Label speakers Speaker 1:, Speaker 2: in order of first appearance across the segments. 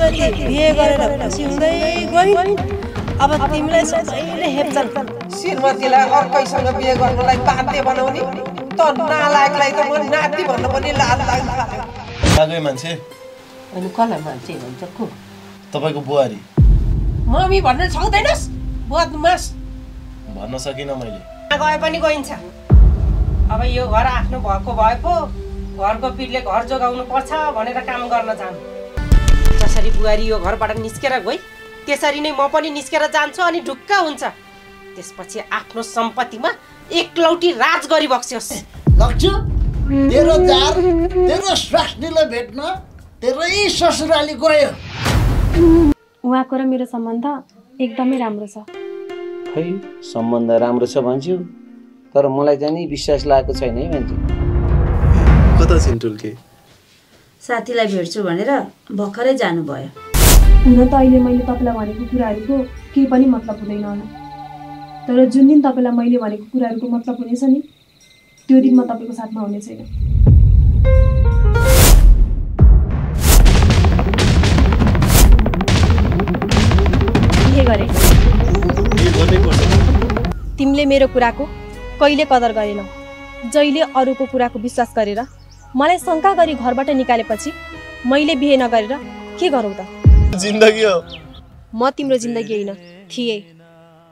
Speaker 1: श्रीमती बिहे गरेर खुसी हुँदै गइन्। अब तिमीलाई सबैले हेप्छन्।
Speaker 2: श्रीमतीलाई अर्कैसँग बिहे गर्नलाई बाध्य बनाउने त नालायकलाई त म नाति भन्न पनि लाज लाग्न थाल्यो।
Speaker 3: लाग्यो मान्छे
Speaker 1: अनि कसलाई मान्छे भन्छ को?
Speaker 3: तपाईको बुहारी।
Speaker 1: मम्मी भन्न सक्दैनस्? बदमास
Speaker 3: भन्न सकिन मैले।
Speaker 1: गए पनि गइन्छ। अब यो घर आफ्नो भएको भए पो घरको पिरले घर जोगाउनु पर्छ भनेर काम गर्न जानु। जसरी बुहारी यो घरबाट निस्केर गई त्यसरी नै म पनि निस्केर जान्छु अनि ढुक्क हुन्छ। त्यसपछि आफ्नो सम्पत्तिमा एकलौटी राज गरिबक्स्योस्।
Speaker 4: लक्ष्य तेरो जार तेरो स्वास्नीलाई भेट्न तेरै ससुराली गयो।
Speaker 5: उहाँको र मेरो सम्बन्ध एकदमै राम्रो छ।
Speaker 6: खै सम्बन्ध राम्रो छ भन्छु तर मलाई चाहिँ नि विश्वास लागेको छैन है मान्छे।
Speaker 3: कता छिन् टुल्के?
Speaker 7: साथीलाई भेट्छु भनेर भर्खरै जानुभयो।
Speaker 5: हुन त अहिले मैले तपाईँलाई भनेको कुराहरूको केही पनि मतलब हुँदैन होला, तर जुन दिन तपाईँलाई मैले भनेको कुराहरूको मतलब हुनेछ नि त्यो दिन म तपाईँको साथमा हुने छैन। के गरे? तिमीले मेरो कुराको कहिले कदर गरेनौ। जहिले अरूको कुराको विश्वास गरेर मलाई शङ्का गरी घरबाट निकालेपछि मैले बिहे नगरेर के गरौँ त?
Speaker 3: जिन्दगी हो।
Speaker 5: म तिम्रो जिन्दगी होइन थिए।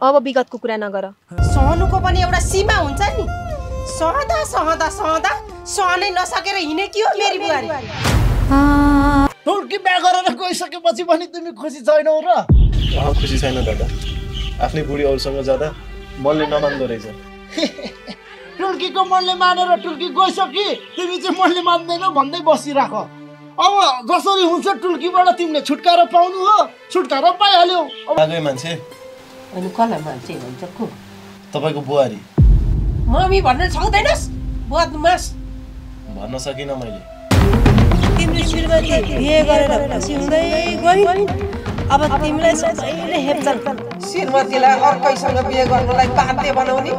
Speaker 5: अब विगतको कुरा नगर।
Speaker 1: सहनुको पनि एउटा सीमा हुन्छ नि। सहदा सहदा सहदा सहनै नसकेर हिँडे कि हो मेरी बुहारी।
Speaker 4: टुल्की बिहे गरेर गइसकेपछि पनि तिमी खुसी छैनौ र?
Speaker 3: खुसी छैन दादा। आफ्नै बुढी अरूसँग जाँदा मनले नमान्दो रहेछ।
Speaker 4: टुल्कीको मनले मानेर टुल्की गइसकि तिमी चाहिँ मनले मान्दैनौ भन्दै बसिराख। अब जसरी हुन्छ टुल्कीबाट तिमीले छुटकारा पाउनु हो, छुटकारा पाइहाल्यौ।
Speaker 3: लाग्यो मान्छे
Speaker 1: अनि कसलाई मान्छे भन्छ को?
Speaker 3: तपाईको बुहारी।
Speaker 1: मम्मी भन्न सक्दैनस्? बदमास
Speaker 3: भन्न सकिन मैले।
Speaker 1: तिम्रो श्रीमती बिहे गरेर खुसी हुँदै गइन्। अब तिमीलाई सबैले हेप्छन्।
Speaker 2: श्रीमतीलाई अर्कैसँग बिहे गर्नलाई बाध्य बनाउने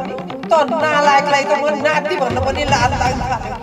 Speaker 2: त नालायकलाई त म नाति भन्न पनि लाज लाग्न थाल्यो।